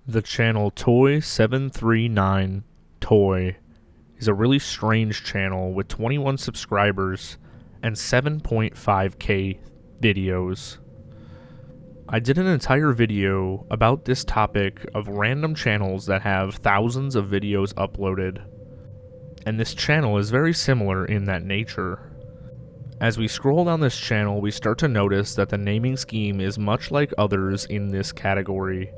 The channel Toy739 Toy is a really strange channel with 21 subscribers and 7.5k videos. I did an entire video about this topic of random channels that have thousands of videos uploaded, and this channel is very similar in that nature. As we scroll down this channel, we start to notice that the naming scheme is much like others in this category.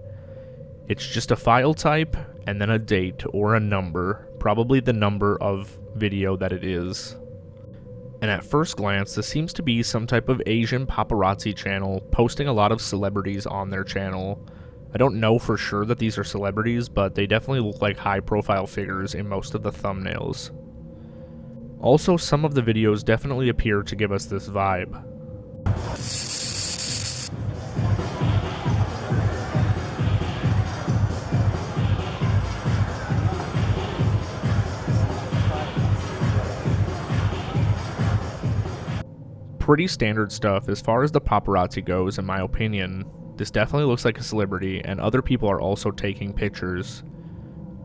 It's just a file type, and then a date or a number, probably the number of video that it is. And at first glance, this seems to be some type of Asian paparazzi channel posting a lot of celebrities on their channel. I don't know for sure that these are celebrities, but they definitely look like high-profile figures in most of the thumbnails. Also, some of the videos definitely appear to give us this vibe. Pretty standard stuff as far as the paparazzi goes, in my opinion. This definitely looks like a celebrity, and other people are also taking pictures.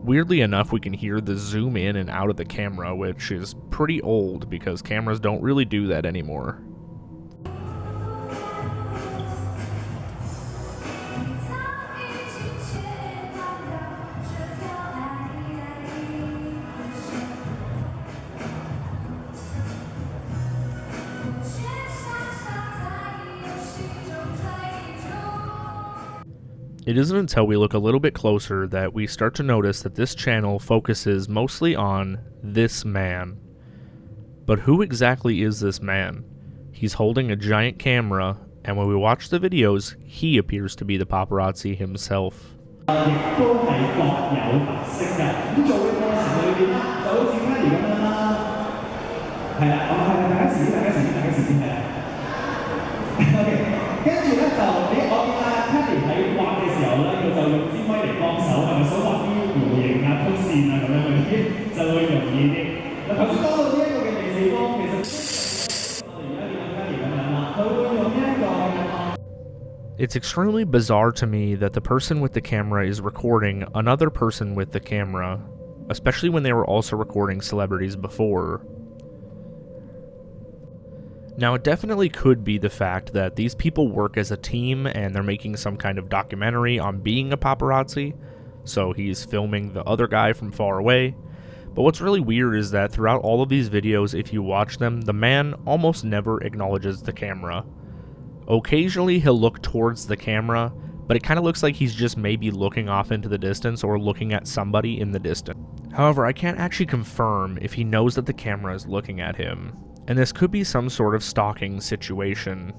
Weirdly enough, we can hear the zoom in and out of the camera, which is pretty old because cameras don't really do that anymore. It isn't until we look a little bit closer that we start to notice that this channel focuses mostly on this man. But who exactly is this man? He's holding a giant camera, and when we watch the videos, he appears to be the paparazzi himself. It's extremely bizarre to me that the person with the camera is recording another person with the camera, especially when they were also recording celebrities before. Now, it definitely could be the fact that these people work as a team and they're making some kind of documentary on being a paparazzi, so he's filming the other guy from far away. But what's really weird is that throughout all of these videos, if you watch them, the man almost never acknowledges the camera. Occasionally he'll look towards the camera, but it kind of looks like he's just maybe looking off into the distance or looking at somebody in the distance. However, I can't actually confirm if he knows that the camera is looking at him, and this could be some sort of stalking situation.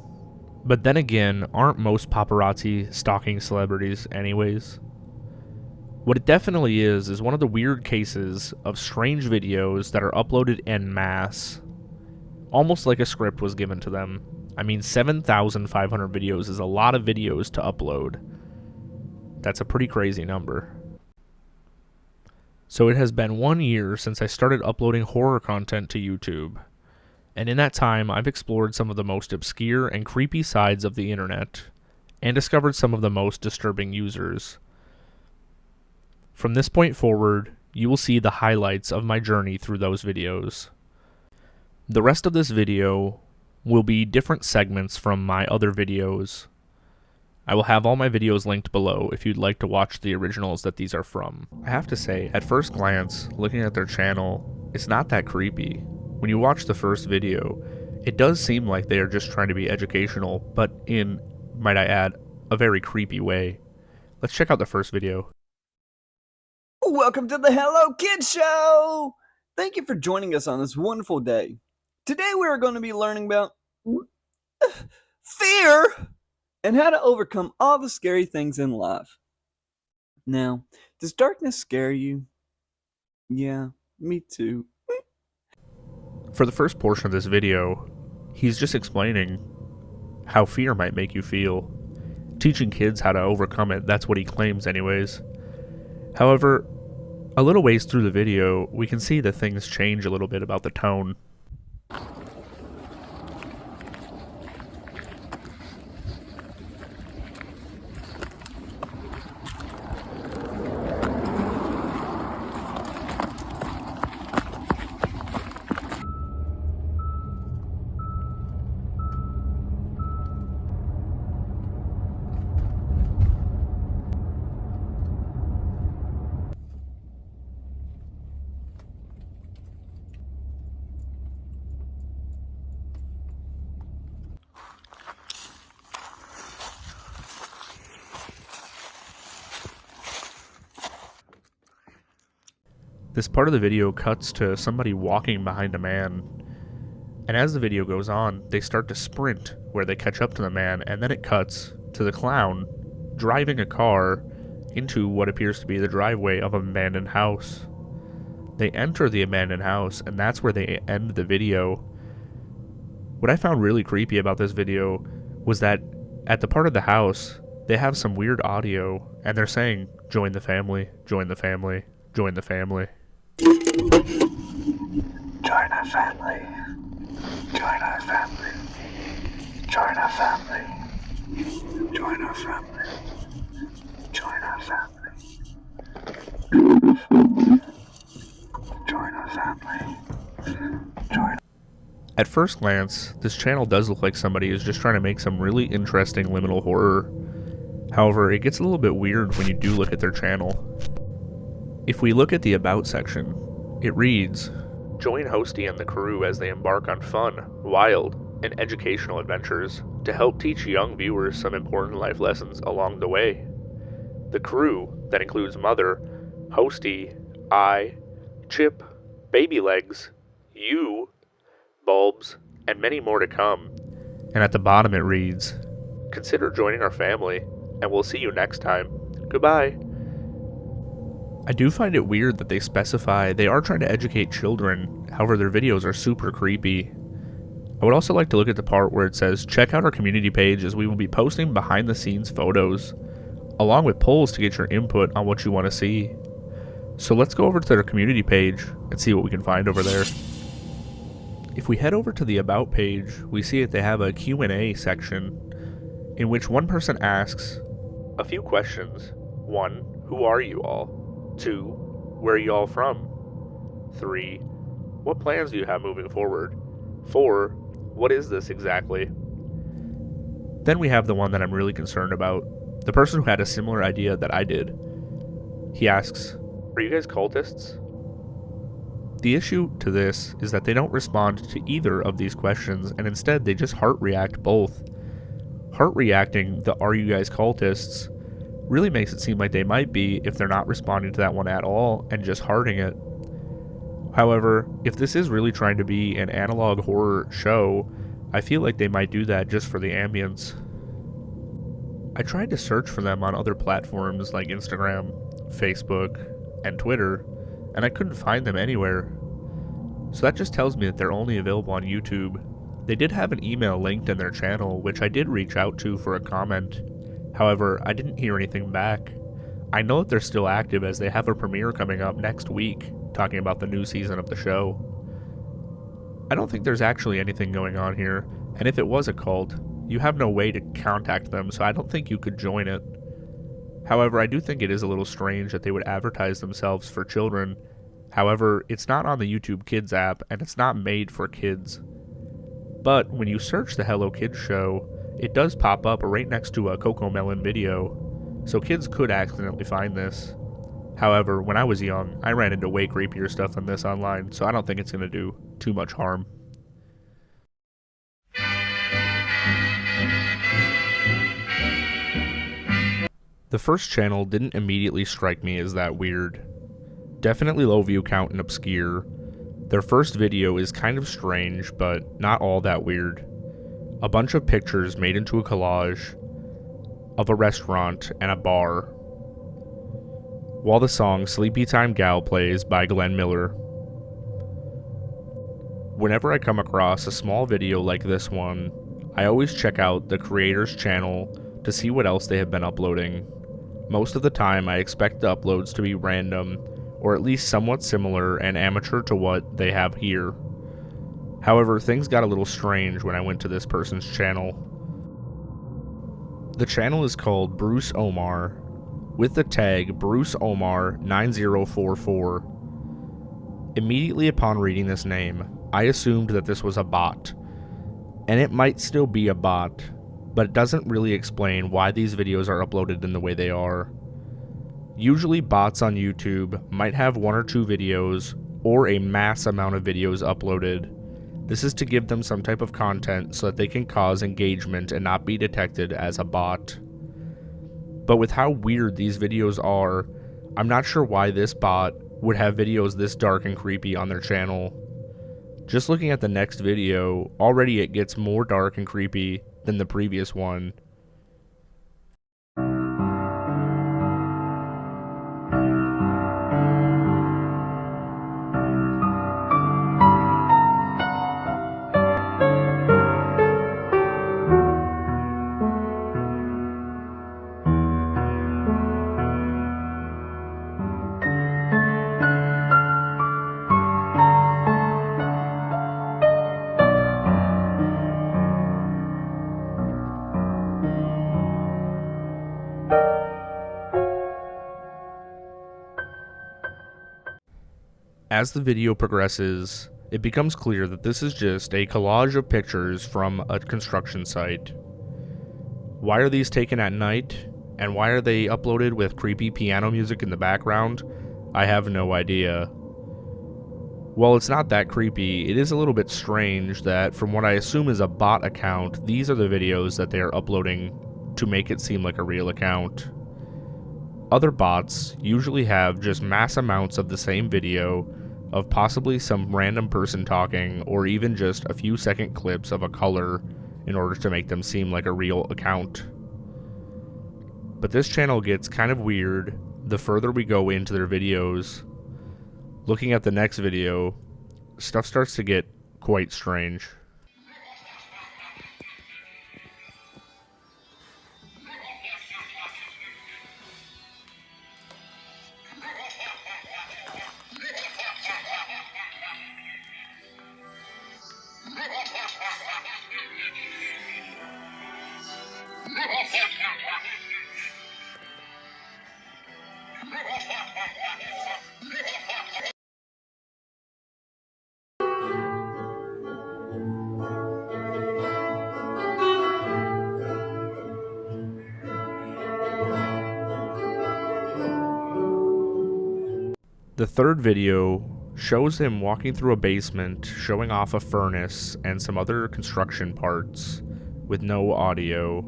But then again, aren't most paparazzi stalking celebrities anyways? What it definitely is one of the weird cases of strange videos that are uploaded en masse, almost like a script was given to them. I mean, 7,500 videos is a lot of videos to upload. That's a pretty crazy number. So it has been 1 year since I started uploading horror content to YouTube. And in that time, I've explored some of the most obscure and creepy sides of the internet, and discovered some of the most disturbing users. From this point forward, you will see the highlights of my journey through those videos. The rest of this video will be different segments from my other videos. I will have all my videos linked below if you'd like to watch the originals that these are from. I have to say, at first glance, looking at their channel, it's not that creepy. When you watch the first video, it does seem like they are just trying to be educational, but in, might I add, a very creepy way. Let's check out the first video. Welcome to the Hello Kids Show! Thank you for joining us on this wonderful day. Today we are going to be learning about fear and how to overcome all the scary things in life. Now, does darkness scare you? Yeah, me too. For the first portion of this video, he's just explaining how fear might make you feel. Teaching kids how to overcome it, that's what he claims anyways. However, a little ways through the video, we can see that things change a little bit about the tone. This part of the video cuts to somebody walking behind a man, and as the video goes on, they start to sprint where they catch up to the man, and then it cuts to the clown driving a car into what appears to be the driveway of an abandoned house. They enter the abandoned house, and that's where they end the video. What I found really creepy about this video was that at the part of the house, they have some weird audio, and they're saying, "Join the family, join the family, join the family." Join our family. Join our family. Join our family. Join our family. Join our family. Join our family. Join. At first glance, this channel does look like somebody is just trying to make some really interesting liminal horror. However, it gets a little bit weird when you do look at their channel. If we look at the About section, it reads, "Join Hosty and the crew as they embark on fun, wild, and educational adventures to help teach young viewers some important life lessons along the way. The crew, that includes Mother, Hosty, I, Chip, Baby Legs, you, Bulbs, and many more to come." And at the bottom it reads, "Consider joining our family, and we'll see you next time. Goodbye." I do find it weird that they specify they are trying to educate children, however their videos are super creepy. I would also like to look at the part where it says, "Check out our community page as we will be posting behind the scenes photos, along with polls to get your input on what you want to see." So let's go over to their community page and see what we can find over there. If we head over to the About page, we see that they have a Q&A section in which one person asks a few questions. 1. Who are you all? 2. Where are you all from? 3. What plans do you have moving forward? 4. What is this exactly? Then we have the one that I'm really concerned about, the person who had a similar idea that I did. He asks, "Are you guys cultists?" The issue to this is that they don't respond to either of these questions, and instead they just heart react both. Heart reacting the "Are you guys cultists?" really makes it seem like they might be if they're not responding to that one at all and just hearting it. However, if this is really trying to be an analog horror show, I feel like they might do that just for the ambience. I tried to search for them on other platforms like Instagram, Facebook, and Twitter, and I couldn't find them anywhere. So that just tells me that they're only available on YouTube. They did have an email linked in their channel, which I did reach out to for a comment. However, I didn't hear anything back. I know that they're still active as they have a premiere coming up next week, talking about the new season of the show. I don't think there's actually anything going on here, and if it was a cult, you have no way to contact them, so I don't think you could join it. However, I do think it is a little strange that they would advertise themselves for children. However, it's not on the YouTube Kids app, and it's not made for kids. But when you search the Hello Kids show, it does pop up right next to a CoComelon video, so kids could accidentally find this. However, when I was young, I ran into way creepier stuff than this online, so I don't think it's going to do too much harm. The first channel didn't immediately strike me as that weird. Definitely low view count and obscure. Their first video is kind of strange, but not all that weird. A bunch of pictures made into a collage of a restaurant and a bar, while the song "Sleepy Time Gal" plays by Glenn Miller. Whenever I come across a small video like this one, I always check out the creator's channel to see what else they have been uploading. Most of the time I expect the uploads to be random, or at least somewhat similar and amateur to what they have here. However, things got a little strange when I went to this person's channel. The channel is called Bruce Omar, with the tag Bruce Omar 9044. Immediately upon reading this name, I assumed that this was a bot. And it might still be a bot, but it doesn't really explain why these videos are uploaded in the way they are. Usually bots on YouTube might have 1 or 2 videos, or a mass amount of videos uploaded. This is to give them some type of content so that they can cause engagement and not be detected as a bot. But with how weird these videos are, I'm not sure why this bot would have videos this dark and creepy on their channel. Just looking at the next video, already it gets more dark and creepy than the previous one. As the video progresses, it becomes clear that this is just a collage of pictures from a construction site. Why are these taken at night, and why are they uploaded with creepy piano music in the background? I have no idea. While it's not that creepy, it is a little bit strange that from what I assume is a bot account, these are the videos that they are uploading to make it seem like a real account. Other bots usually have just mass amounts of the same video of possibly some random person talking, or even just a few second clips of a color in order to make them seem like a real account. But this channel gets kind of weird the further we go into their videos. Looking at the next video, stuff starts to get quite strange. The third video shows him walking through a basement, showing off a furnace and some other construction parts with no audio.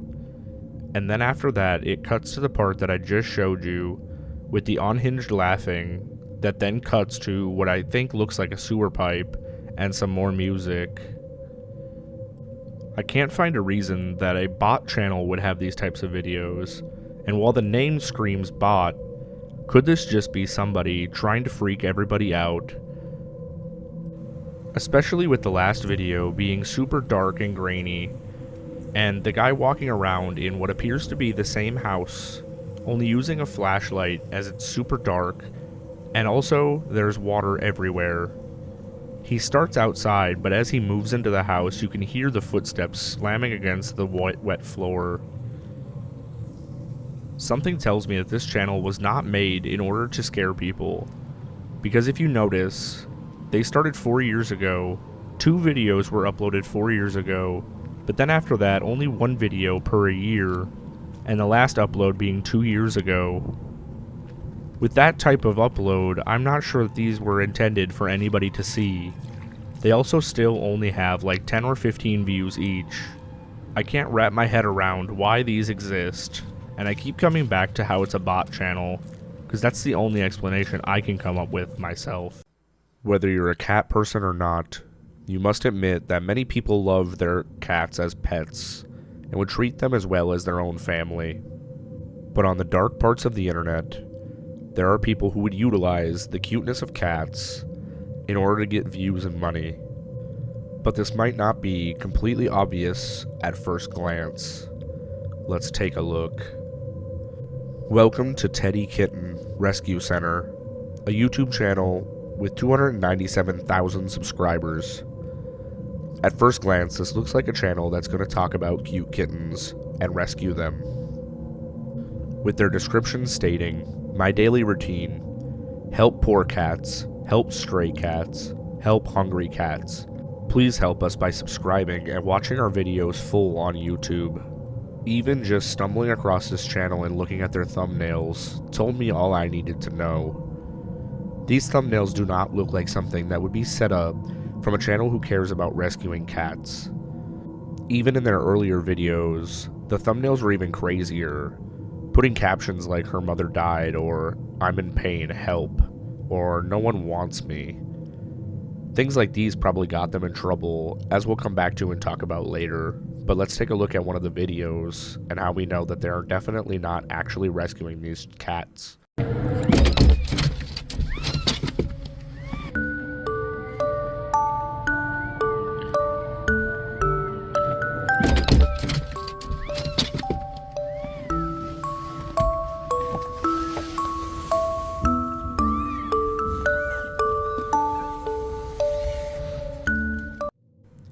And then after that, it cuts to the part that I just showed you with the unhinged laughing that then cuts to what I think looks like a sewer pipe and some more music. I can't find a reason that a bot channel would have these types of videos, and while the name screams bot, could this just be somebody trying to freak everybody out? Especially with the last video being super dark and grainy, and the guy walking around in what appears to be the same house, only using a flashlight as it's super dark, and also there's water everywhere. He starts outside, but as he moves into the house, you can hear the footsteps slamming against the wet floor. Something tells me that this channel was not made in order to scare people, because if you notice, they started 4 years ago, 2 videos were uploaded 4 years ago, but then after that only 1 video per year, and the last upload being 2 years ago. With that type of upload, I'm not sure that these were intended for anybody to see. They also still only have like 10 or 15 views each. I can't wrap my head around why these exist, and I keep coming back to how it's a bot channel, because that's the only explanation I can come up with myself. Whether you're a cat person or not, you must admit that many people love their cats as pets, and would treat them as well as their own family. But on the dark parts of the internet, there are people who would utilize the cuteness of cats in order to get views and money. But this might not be completely obvious at first glance. Let's take a look. Welcome to Teddy Kitten Rescue Center, a YouTube channel with 297,000 subscribers. At first glance, this looks like a channel that's going to talk about cute kittens and rescue them. With their description stating, "My daily routine, help poor cats, help stray cats, help hungry cats. Please help us by subscribing and watching our videos full on YouTube." Even just stumbling across this channel and looking at their thumbnails told me all I needed to know. These thumbnails do not look like something that would be set up from a channel who cares about rescuing cats. Even in their earlier videos, the thumbnails were even crazier, putting captions like "her mother died" or "I'm in pain, help," or no one wants me. Things like these probably got them in trouble, as we'll come back to and talk about later, but let's take a look at one of the videos and how we know that they are definitely not actually rescuing these cats.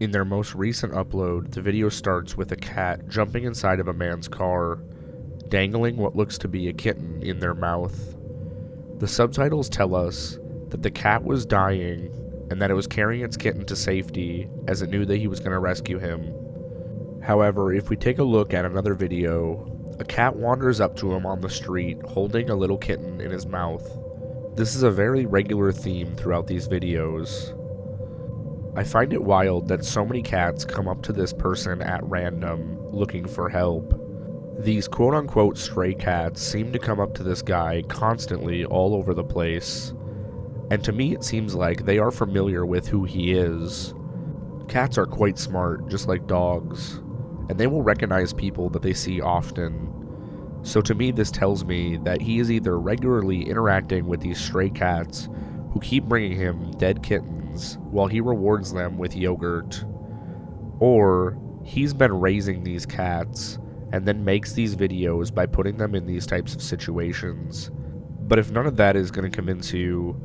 In their most recent upload, the video starts with a cat jumping inside of a man's car, dangling what looks to be a kitten in their mouth. The subtitles tell us that the cat was dying and that it was carrying its kitten to safety as it knew that he was going to rescue him. However, if we take a look at another video, a cat wanders up to him on the street holding a little kitten in his mouth. This is a very regular theme throughout these videos. I find it wild that so many cats come up to this person at random, looking for help. These quote-unquote stray cats seem to come up to this guy constantly all over the place, and to me it seems like they are familiar with who he is. Cats are quite smart, just like dogs, and they will recognize people that they see often. So to me this tells me that he is either regularly interacting with these stray cats who keep bringing him dead kittens while he rewards them with yogurt, or he's been raising these cats and then makes these videos by putting them in these types of situations. But if none of that is going to convince you,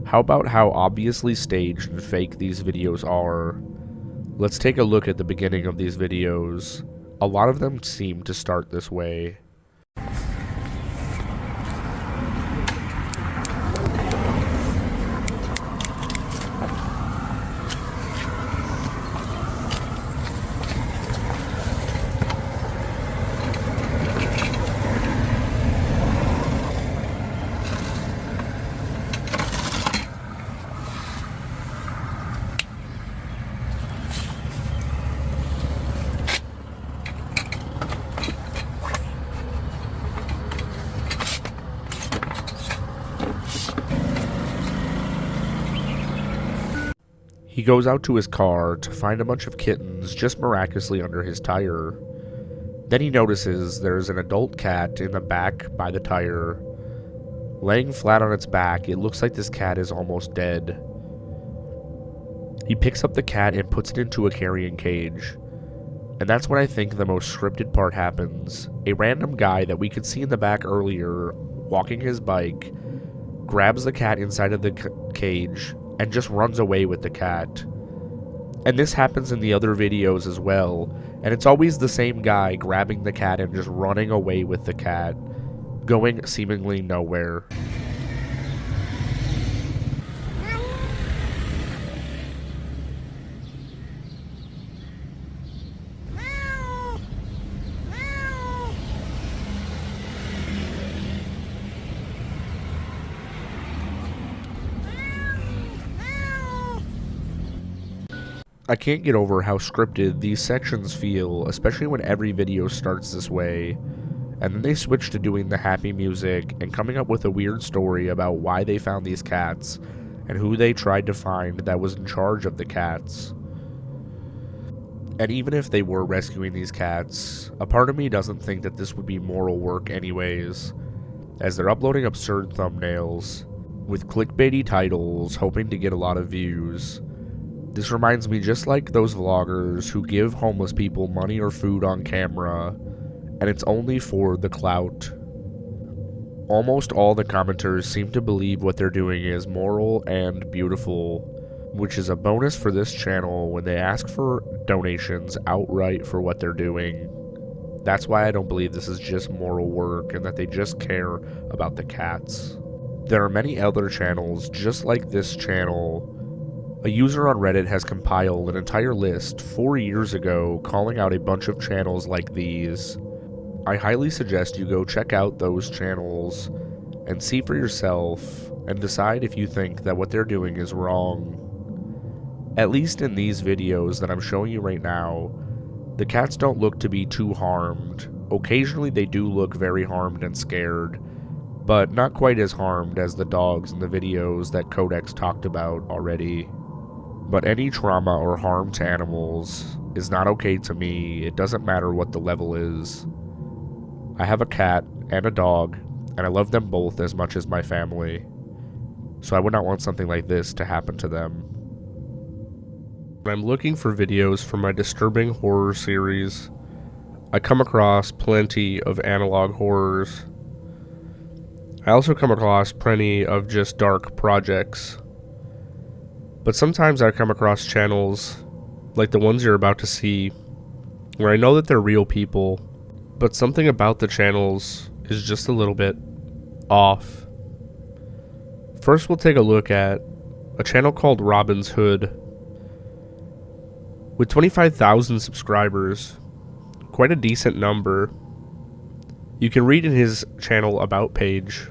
how about how obviously staged and fake these videos are? Let's take a look at the beginning of these videos. A lot of them seem to start this way. He goes out to his car to find a bunch of kittens just miraculously under his tire. Then he notices there's an adult cat in the back by the tire. Laying flat on its back, it looks like this cat is almost dead. He picks up the cat and puts it into a carrying cage. And that's when I think the most scripted part happens. A random guy that we could see in the back earlier, walking his bike, grabs the cat inside of the cage and just runs away with the cat. And this happens in the other videos as well, and it's always the same guy grabbing the cat and just running away with the cat, going seemingly nowhere. I can't get over how scripted these sections feel, especially when every video starts this way, and then they switch to doing the happy music and coming up with a weird story about why they found these cats and who they tried to find that was in charge of the cats. And even if they were rescuing these cats, a part of me doesn't think that this would be moral work anyways, as they're uploading absurd thumbnails with clickbaity titles hoping to get a lot of views. This reminds me just like those vloggers who give homeless people money or food on camera, and it's only for the clout. Almost all the commenters seem to believe what they're doing is moral and beautiful, which is a bonus for this channel when they ask for donations outright for what they're doing. That's why I don't believe this is just moral work and that they just care about the cats. There are many other channels just like this channel. A user on Reddit has compiled an entire list 4 years ago calling out a bunch of channels like these. I highly suggest you go check out those channels and see for yourself and decide if you think that what they're doing is wrong. At least in these videos that I'm showing you right now, the cats don't look to be too harmed. Occasionally they do look very harmed and scared, but not quite as harmed as the dogs in the videos that Codex talked about already. But any trauma or harm to animals is not okay to me. It doesn't matter what the level is. I have a cat and a dog, and I love them both as much as my family, so I would not want something like this to happen to them. When I'm looking for videos for my disturbing horror series, I come across plenty of analog horrors. I also come across plenty of just dark projects. But sometimes I come across channels, like the ones you're about to see, where I know that they're real people, but something about the channels is just a little bit off. First, we'll take a look at a channel called Robin's Hood. With 25,000 subscribers, quite a decent number, you can read in his channel About page,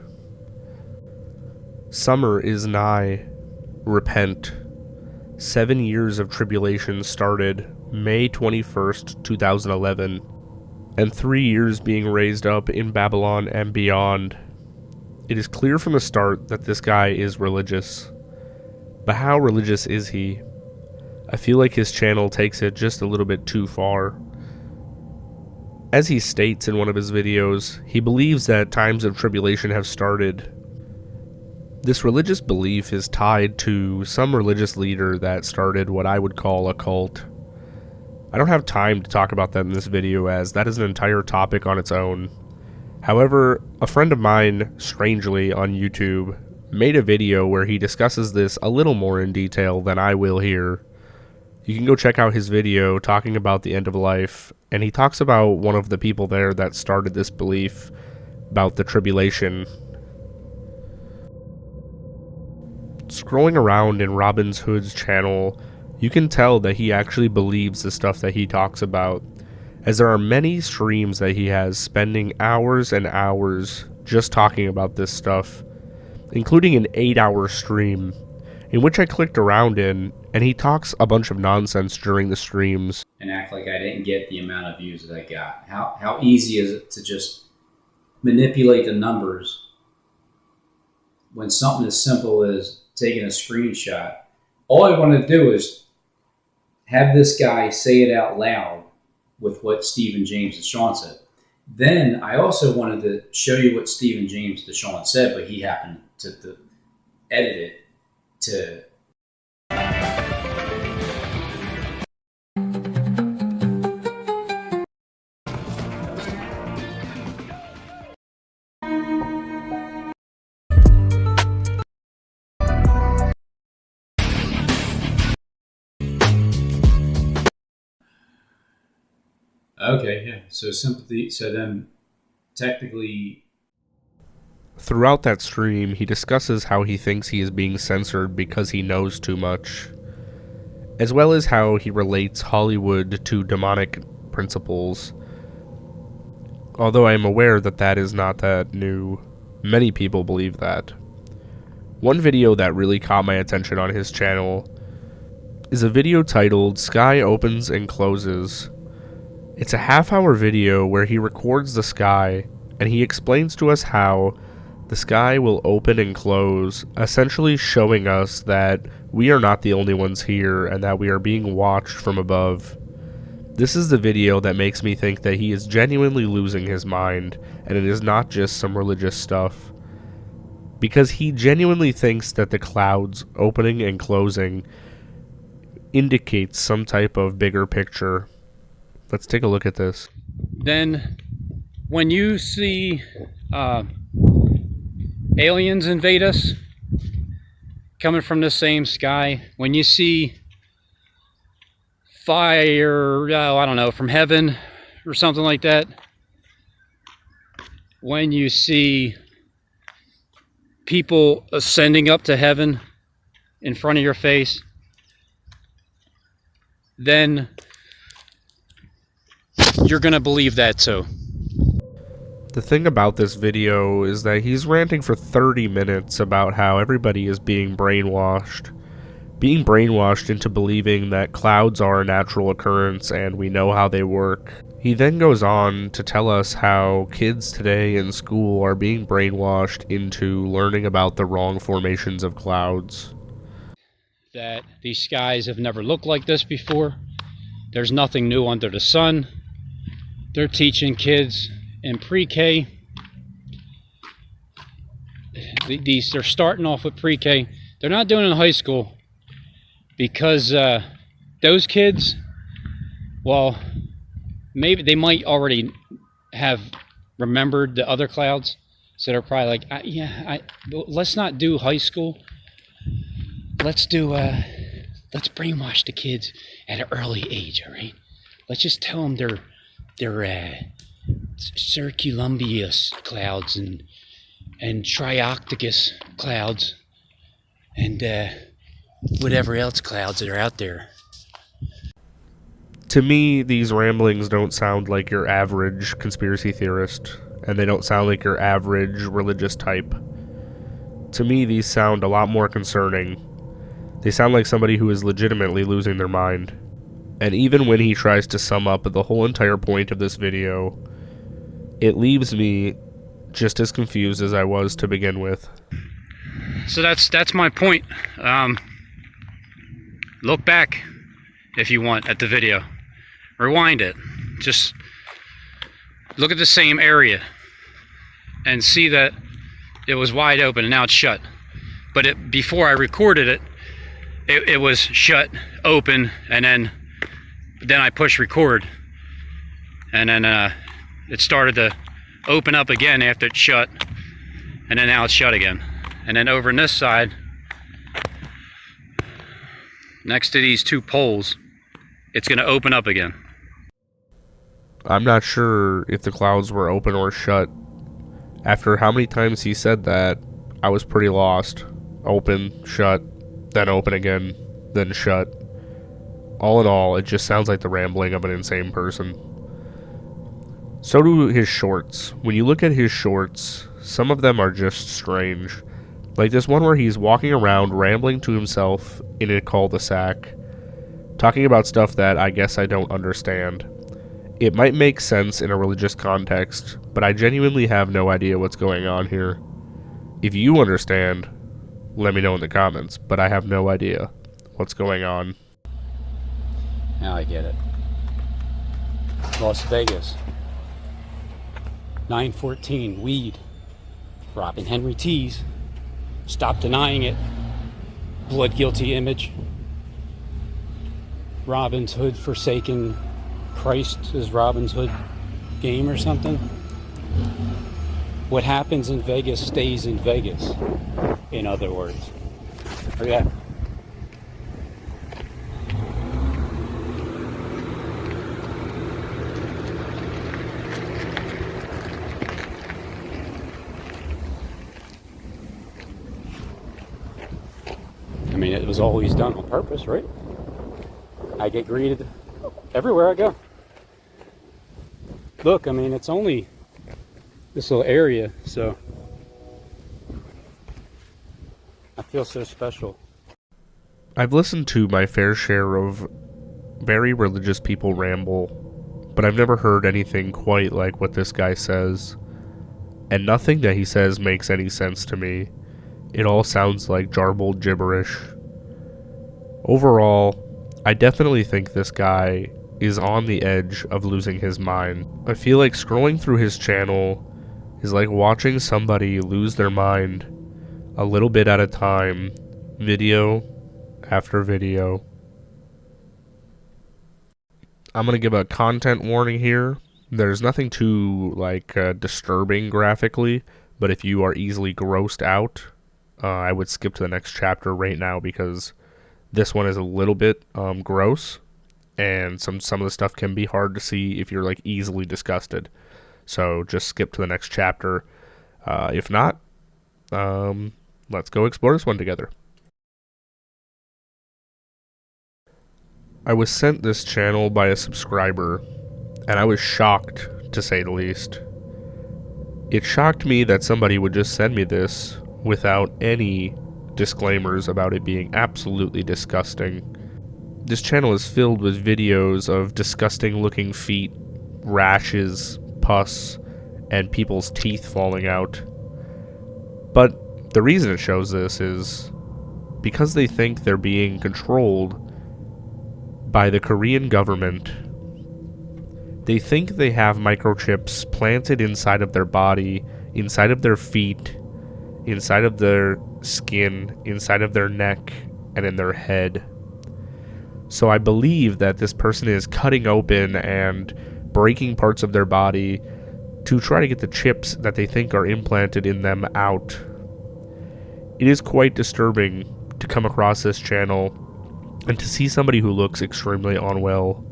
"Summer is nigh, repent. 7 years of tribulation started May 21st, 2011, and 3 years being raised up in Babylon and beyond. It is clear from the start that this guy is religious. But how religious is he? I feel like his channel takes it just a little bit too far. As he states in one of his videos, he believes that times of tribulation have started. This religious belief is tied to some religious leader that started what I would call a cult. I don't have time to talk about that in this video, as that is an entire topic on its own. However, a friend of mine, strangely on YouTube, made a video where he discusses this a little more in detail than I will here. You can go check out his video talking about the end of life, and he talks about one of the people there that started this belief about the tribulation. Scrolling around in Robin's Hood's channel, you can tell that he actually believes the stuff that he talks about, as there are many streams that he has spending hours and hours just talking about this stuff, including an 8-hour stream, in which I clicked around in, and he talks a bunch of nonsense during the streams. And act like I didn't get the amount of views that I got. How easy is it to just manipulate the numbers when something as simple as taking a screenshot? All I want to do is have this guy say it out loud with what Stephen James DeShawn said. Then I also wanted to show you what Stephen James DeShawn said, but he happened to edit it to... Okay, yeah. So sympathy. So then, technically, throughout that stream, he discusses how he thinks he is being censored because he knows too much, as well as how he relates Hollywood to demonic principles. Although I am aware that that is not that new. Many people believe that. One video that really caught my attention on his channel is a video titled "Sky Opens and Closes." It's a half-hour video where he records the sky, and he explains to us how the sky will open and close, essentially showing us that we are not the only ones here and that we are being watched from above. This is the video that makes me think that he is genuinely losing his mind, and it is not just some religious stuff. Because he genuinely thinks that the clouds opening and closing indicates some type of bigger picture. Let's take a look at this. Then, when you see aliens invade us, coming from the same sky, when you see fire, I don't know, from heaven or something like that, when you see people ascending up to heaven in front of your face, then you're gonna believe that too. The thing about this video is that he's ranting for 30 minutes about how everybody is being brainwashed, being brainwashed into believing that clouds are a natural occurrence and we know how they work. He then goes on to tell us how kids today in school are being brainwashed into learning about the wrong formations of clouds. That these skies have never looked like this before. There's nothing new under the sun. They're teaching kids in pre-K. They're starting off with pre-K. They're not doing it in high school because those kids, well, maybe they might already have remembered the other clouds, so they're probably like, let's not do high school. Let's brainwash the kids at an early age, all right? Let's just tell them they're circumambulous clouds and triocticus clouds and whatever else clouds that are out there. To me, these ramblings don't sound like your average conspiracy theorist, and they don't sound like your average religious type. To me, these sound a lot more concerning. They sound like somebody who is legitimately losing their mind. And even when he tries to sum up the whole entire point of this video, it leaves me just as confused as I was to begin with. So that's my point. Look back if you want at the video. Rewind it. Just look at the same area and see that it was wide open and now it's shut. But before I recorded it, it was shut, open, and then I pushed record, and then it started to open up again after it's shut, and then now it's shut again. And then over on this side, next to these two poles, it's going to open up again. I'm not sure if the clouds were open or shut. After how many times he said that, I was pretty lost. Open, shut, then open again, then shut. All in all, it just sounds like the rambling of an insane person. So do his shorts. When you look at his shorts, some of them are just strange. Like this one where he's walking around rambling to himself in a cul-de-sac, talking about stuff that I guess I don't understand. It might make sense in a religious context, but I genuinely have no idea what's going on here. If you understand, let me know in the comments, but I have no idea what's going on. Now I get it. Las Vegas. 914, weed. Robbing Henry T's. Stop denying it. Blood guilty image. Robin's Hood forsaken Christ is Robin's Hood game or something. What happens in Vegas stays in Vegas, in other words. Look at that. I mean, it was always done on purpose, right? I get greeted everywhere I go. Look, I mean, it's only this little area, so I feel so special. I've listened to my fair share of very religious people ramble, but I've never heard anything quite like what this guy says. And nothing that he says makes any sense to me. It all sounds like jarbled gibberish. Overall, I definitely think this guy is on the edge of losing his mind. I feel like scrolling through his channel is like watching somebody lose their mind a little bit at a time, video after video. I'm going to give a content warning here. There's nothing too disturbing graphically, but if you are easily grossed out, I would skip to the next chapter right now because this one is a little bit gross, and some of the stuff can be hard to see if you're easily disgusted. So just skip to the next chapter. If not, let's go explore this one together. I was sent this channel by a subscriber, and I was shocked, to say the least. It shocked me that somebody would just send me this without any disclaimers about it being absolutely disgusting. This channel is filled with videos of disgusting looking feet, rashes, pus, and people's teeth falling out. But the reason it shows this is because they think they're being controlled by the Korean government. They think they have microchips planted inside of their body, inside of their feet, inside of their skin, inside of their neck, and in their head. So I believe that this person is cutting open and breaking parts of their body to try to get the chips that they think are implanted in them out. It is quite disturbing to come across this channel and to see somebody who looks extremely unwell.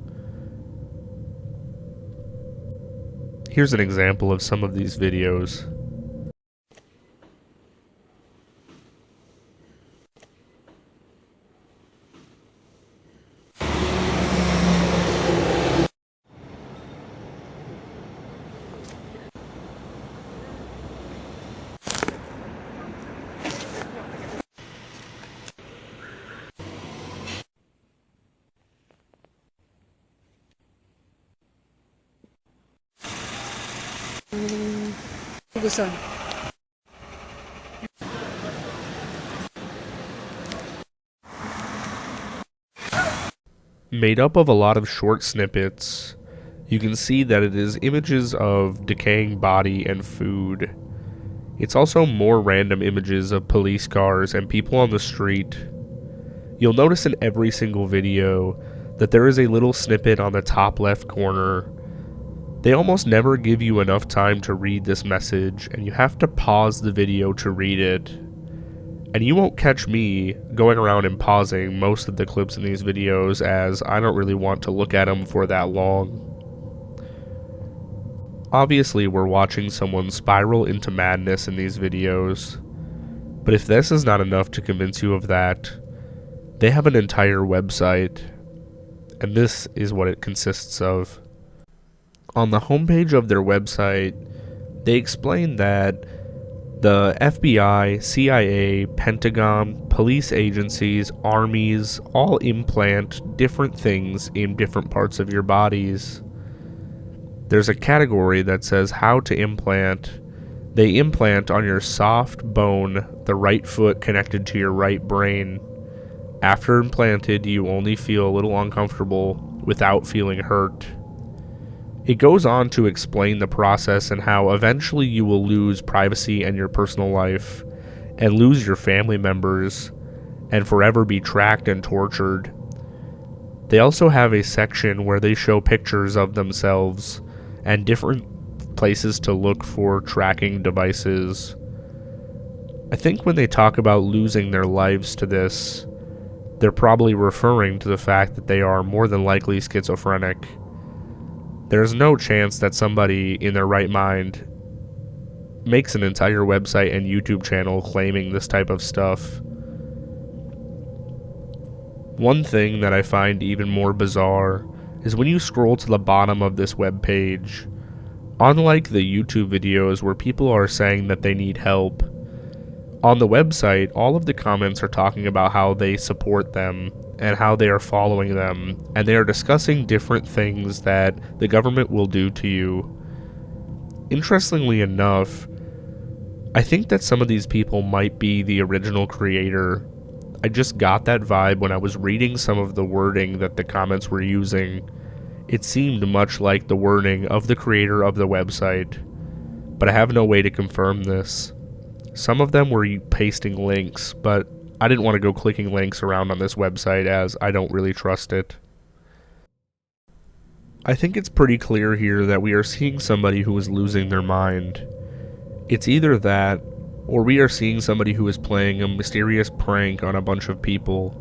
Here's an example of some of these videos. 우선 Made up of a lot of short snippets, you can see that it is images of decaying body and food. It's also more random images of police cars and people on the street. You'll notice in every single video that there is a little snippet on the top left corner. They almost never give you enough time to read this message, and you have to pause the video to read it. And you won't catch me going around and pausing most of the clips in these videos, as I don't really want to look at them for that long. Obviously, we're watching someone spiral into madness in these videos, but if this is not enough to convince you of that, they have an entire website, and this is what it consists of. On the homepage of their website, they explain that the FBI, CIA, Pentagon, police agencies, armies all implant different things in different parts of your bodies. There's a category that says how to implant. They implant on your soft bone, the right foot connected to your right brain. After implanted, you only feel a little uncomfortable without feeling hurt. It goes on to explain the process and how eventually you will lose privacy and your personal life, and lose your family members, and forever be tracked and tortured. They also have a section where they show pictures of themselves and different places to look for tracking devices. I think when they talk about losing their lives to this, they're probably referring to the fact that they are more than likely schizophrenic. There's no chance that somebody in their right mind makes an entire website and YouTube channel claiming this type of stuff. One thing that I find even more bizarre is when you scroll to the bottom of this web page, unlike the YouTube videos where people are saying that they need help, on the website, all of the comments are talking about how they support them and how they are following them, and they are discussing different things that the government will do to you. Interestingly enough, I think that some of these people might be the original creator. I just got that vibe when I was reading some of the wording that the comments were using. It seemed much like the wording of the creator of the website, but I have no way to confirm this. Some of them were pasting links, but I didn't want to go clicking links around on this website as I don't really trust it. I think it's pretty clear here that we are seeing somebody who is losing their mind. It's either that, or we are seeing somebody who is playing a mysterious prank on a bunch of people,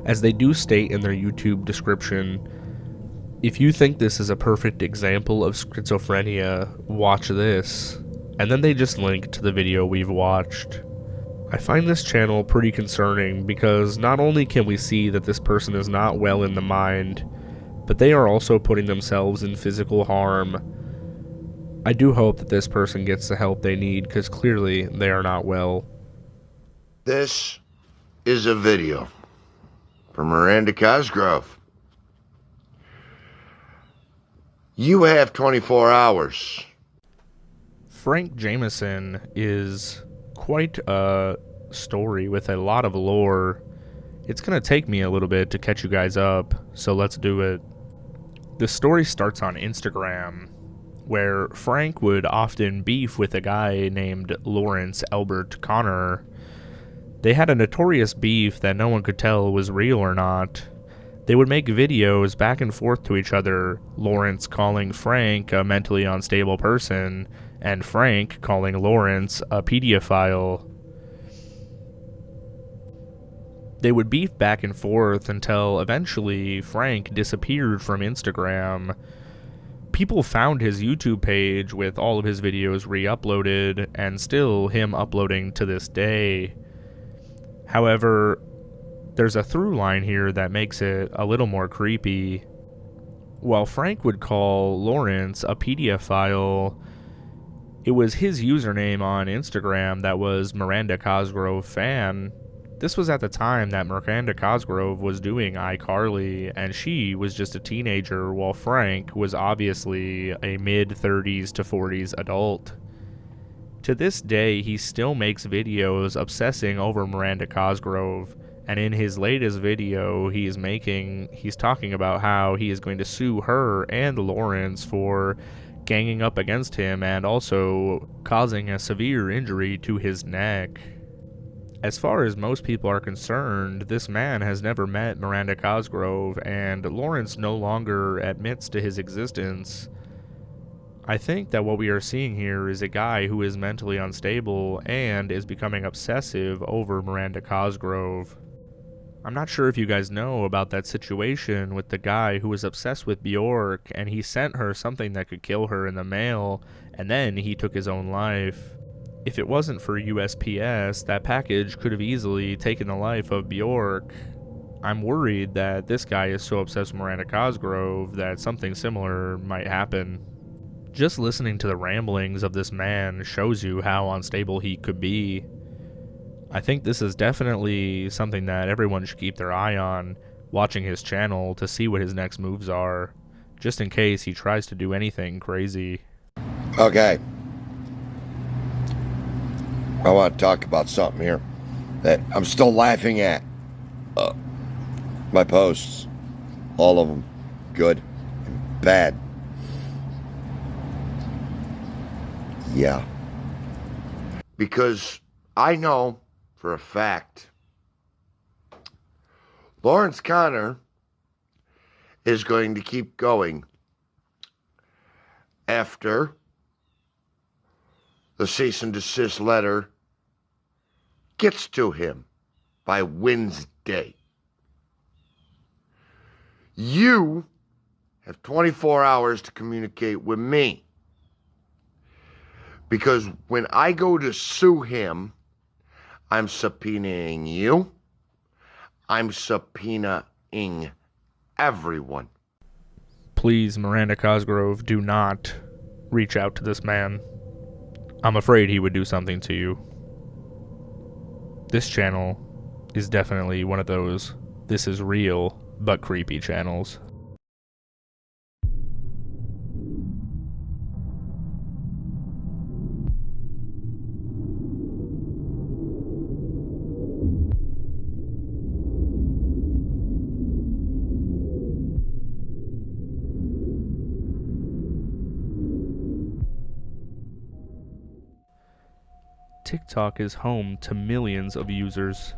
as they do state in their YouTube description. If you think this is a perfect example of schizophrenia, watch this. And then they just link to the video we've watched. I find this channel pretty concerning because not only can we see that this person is not well in the mind, but they are also putting themselves in physical harm. I do hope that this person gets the help they need because clearly they are not well. This is a video from Miranda Cosgrove. You have 24 hours. Frank Jameson is quite a story with a lot of lore. It's going to take me a little bit to catch you guys up, so let's do it. The story starts on Instagram, where Frank would often beef with a guy named Lawrence Albert Connor. They had a notorious beef that no one could tell was real or not. They would make videos back and forth to each other, Lawrence calling Frank a mentally unstable person, and Frank calling Lawrence a pedophile. They would beef back and forth until eventually Frank disappeared from Instagram. People found his YouTube page with all of his videos re-uploaded, and still him uploading to this day. However, there's a through line here that makes it a little more creepy. While Frank would call Lawrence a pedophile, it was his username on Instagram that was Miranda Cosgrove Fan. This was at the time that Miranda Cosgrove was doing iCarly, and she was just a teenager, while Frank was obviously a mid-30s to 40s adult. To this day, he still makes videos obsessing over Miranda Cosgrove, and in his latest video he's talking about how he is going to sue her and Lawrence for ganging up against him and also causing a severe injury to his neck. As far as most people are concerned, this man has never met Miranda Cosgrove, and Lawrence no longer admits to his existence. I think that what we are seeing here is a guy who is mentally unstable and is becoming obsessive over Miranda Cosgrove. I'm not sure if you guys know about that situation with the guy who was obsessed with Bjork, and he sent her something that could kill her in the mail, and then he took his own life. If it wasn't for USPS, that package could have easily taken the life of Bjork. I'm worried that this guy is so obsessed with Miranda Cosgrove that something similar might happen. Just listening to the ramblings of this man shows you how unstable he could be. I think this is definitely something that everyone should keep their eye on, watching his channel to see what his next moves are, just in case he tries to do anything crazy. Okay. I want to talk about something here that I'm still laughing at. My posts. All of them. Good and bad. Yeah. Because I know for a fact Lawrence Connor is going to keep going after the cease and desist letter gets to him by Wednesday. You have 24 hours to communicate with me. Because when I go to sue him, I'm subpoenaing you. I'm subpoenaing everyone. Please, Miranda Cosgrove, do not reach out to this man. I'm afraid he would do something to you. This channel is definitely one of those this is real but creepy channels. TikTok is home to millions of users.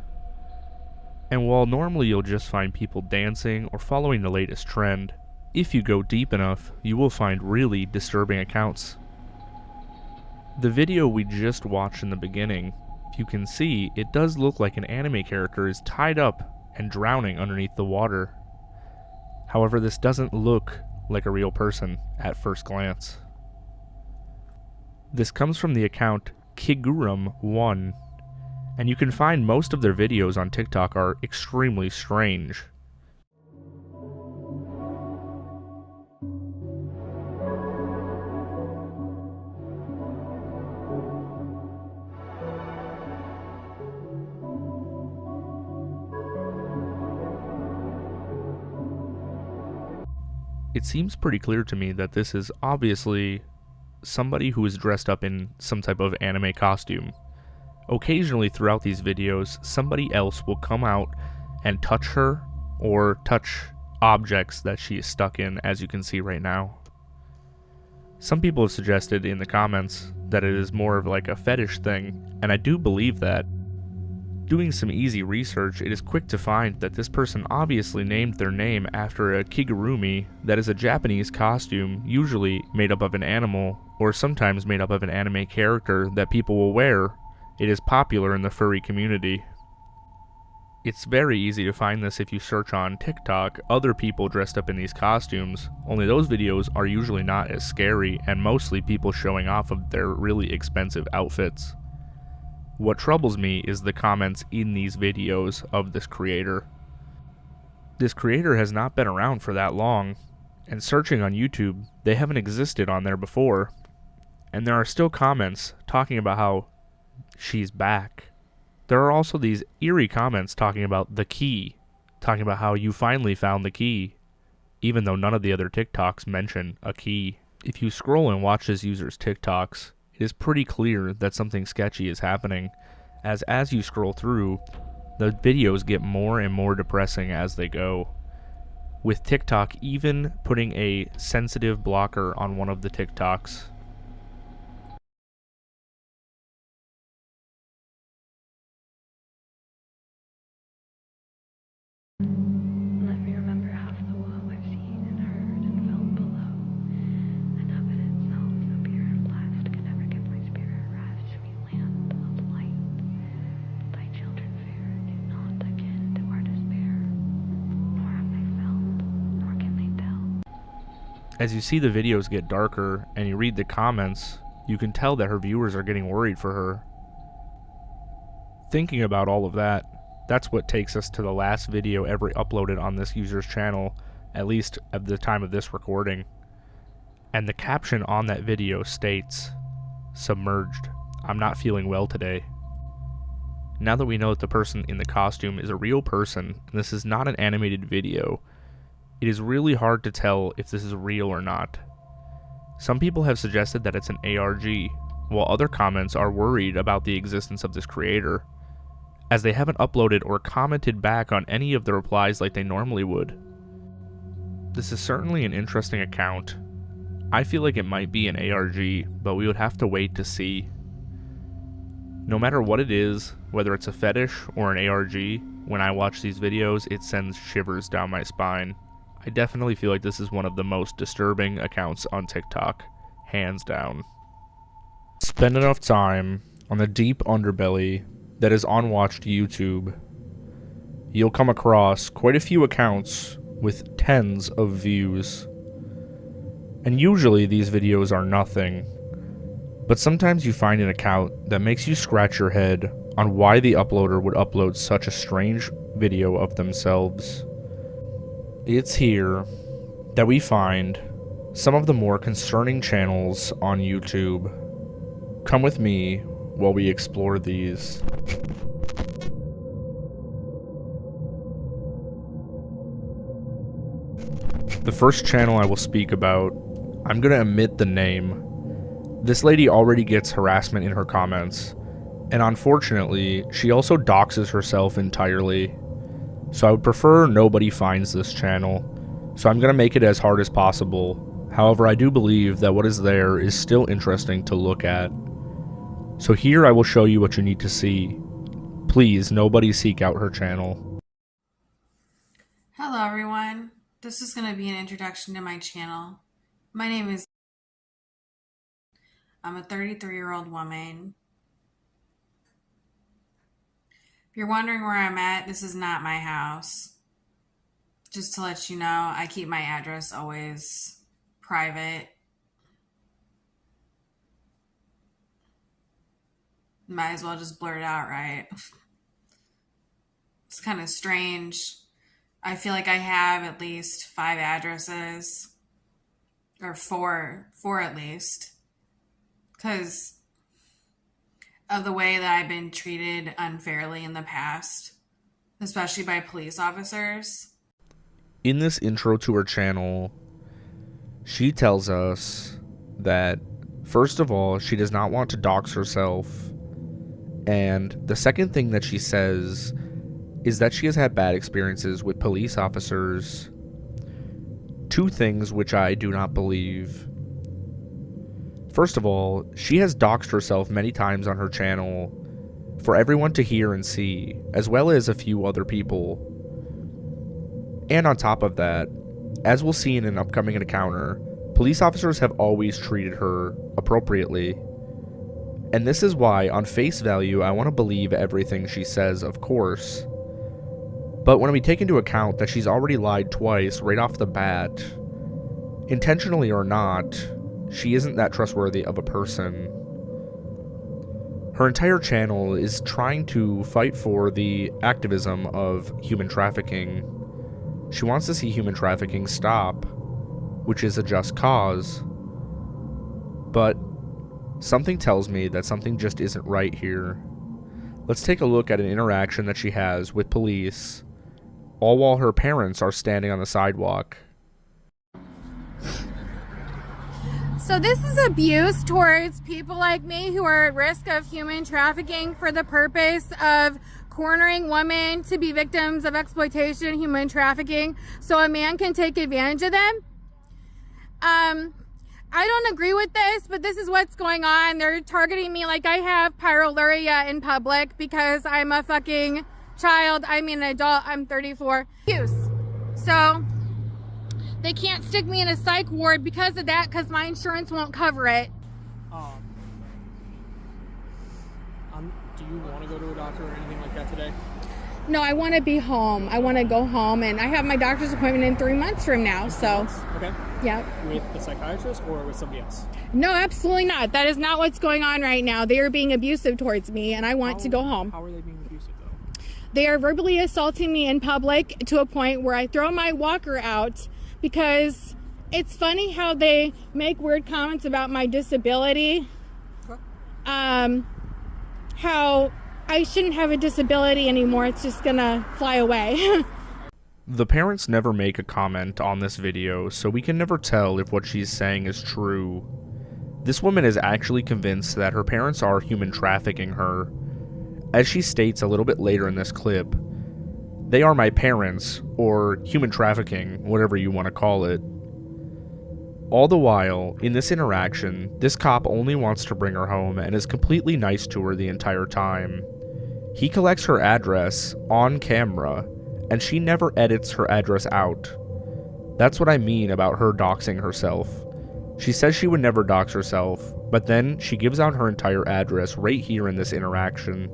And while normally you'll just find people dancing or following the latest trend, if you go deep enough, you will find really disturbing accounts. The video we just watched in the beginning, if you can see, it does look like an anime character is tied up and drowning underneath the water. However, this doesn't look like a real person at first glance. This comes from the account Kigurum1, and you can find most of their videos on TikTok are extremely strange. It seems pretty clear to me that this is obviously somebody who is dressed up in some type of anime costume. Occasionally throughout these videos, somebody else will come out and touch her or touch objects that she is stuck in, as you can see right now. Some people have suggested in the comments that it is more of like a fetish thing, and I do believe that. Doing some easy research, it is quick to find that this person obviously named their name after a kigurumi, that is a Japanese costume usually made up of an animal or sometimes made up of an anime character that people will wear. It is popular in the furry community. It's very easy to find this if you search on TikTok, other people dressed up in these costumes, only those videos are usually not as scary and mostly people showing off of their really expensive outfits. What troubles me is the comments in these videos of this creator. This creator has not been around for that long, and searching on YouTube, they haven't existed on there before, and there are still comments talking about how she's back. There are also these eerie comments talking about the key, talking about how you finally found the key, even though none of the other TikToks mention a key. If you scroll and watch this user's TikToks, it is pretty clear that something sketchy is happening, as you scroll through, the videos get more and more depressing as they go, with TikTok even putting a sensitive blocker on one of the TikToks. Let me remember half the woe I've seen and heard and felt below. Enough in itself, so pure and blessed, can never give my spirit rest. Sweet land of light, thy children fair, do not akin to our despair. Nor have they felt, nor can they tell. As you see the videos get darker and you read the comments, you can tell that her viewers are getting worried for her. Thinking about all of that, that's what takes us to the last video ever uploaded on this user's channel, at least at the time of this recording. And the caption on that video states, "Submerged. I'm not feeling well today." Now that we know that the person in the costume is a real person, and this is not an animated video, it is really hard to tell if this is real or not. Some people have suggested that it's an ARG, while other comments are worried about the existence of this creator, as they haven't uploaded or commented back on any of the replies like they normally would. This is certainly an interesting account. I feel like it might be an ARG, but we would have to wait to see. No matter what it is, whether it's a fetish or an ARG, when I watch these videos, it sends shivers down my spine. I definitely feel like this is one of the most disturbing accounts on TikTok, hands down. Spend enough time on the deep underbelly that is unwatched YouTube, you'll come across quite a few accounts with tens of views. And usually these videos are nothing, but sometimes you find an account that makes you scratch your head on why the uploader would upload such a strange video of themselves. It's here that we find some of the more concerning channels on YouTube. Come with me while we explore these. The first channel I will speak about, I'm going to omit the name. This lady already gets harassment in her comments, and unfortunately, she also doxes herself entirely. So I would prefer nobody finds this channel, so I'm going to make it as hard as possible. However, I do believe that what is there is still interesting to look at. So here I will show you what you need to see. Please, nobody seek out her channel. Hello everyone, this is going to be an introduction to my channel. My name is I'm a 33-year-old woman. If you're wondering where I'm at, this is not my house. Just to let you know, I keep my address always private. Might as well just blurt it out, right? It's kind of strange. I feel like I have at least 5 addresses, or four at least, because of the way that I've been treated unfairly in the past, especially by police officers. In this intro to her channel, She tells us that, first of all, she does not want to dox herself. And the second thing that she says is that she has had bad experiences with police officers. Two things which I do not believe. First of all, she has doxed herself many times on her channel for everyone to hear and see, as well as a few other people. And on top of that, as we'll see in an upcoming encounter, police officers have always treated her appropriately. And this is why, on face value, I want to believe everything she says, of course. But when we take into account that she's already lied twice right off the bat, intentionally or not, she isn't that trustworthy of a person. Her entire channel is trying to fight for the activism of human trafficking. She wants to see human trafficking stop, which is a just cause. But something tells me that something just isn't right here. Let's take a look at an interaction that she has with police, all while her parents are standing on the sidewalk. So this is abuse towards people like me who are at risk of human trafficking for the purpose of cornering women to be victims of exploitation and human trafficking so a man can take advantage of them. I don't agree with this, but this is what's going on. They're targeting me like I have pyroluria in public because I'm a fucking child. I mean an adult. I'm 34. So they can't stick me in a psych ward because of that, because my insurance won't cover it. Do you want to go to a doctor or anything like that today? No, I want to be home. I want to go home, and I have my doctor's appointment in 3 months from now. So, okay. Yeah. With the psychiatrist or with somebody else? No, absolutely not. That is not what's going on right now. They are being abusive towards me, and I want to go home. How are they being abusive, though? They are verbally assaulting me in public to a point where I throw my walker out because it's funny how they make weird comments about my disability. Okay. How I shouldn't have a disability anymore. It's just gonna fly away. The parents never make a comment on this video, so we can never tell if what she's saying is true. This woman is actually convinced that her parents are human trafficking her. As she states a little bit later in this clip, they are my parents, or human trafficking, whatever you want to call it. All the while, in this interaction, this cop only wants to bring her home and is completely nice to her the entire time. He collects her address on camera, and she never edits her address out. That's what I mean about her doxing herself. She says she would never dox herself, but then she gives out her entire address right here in this interaction.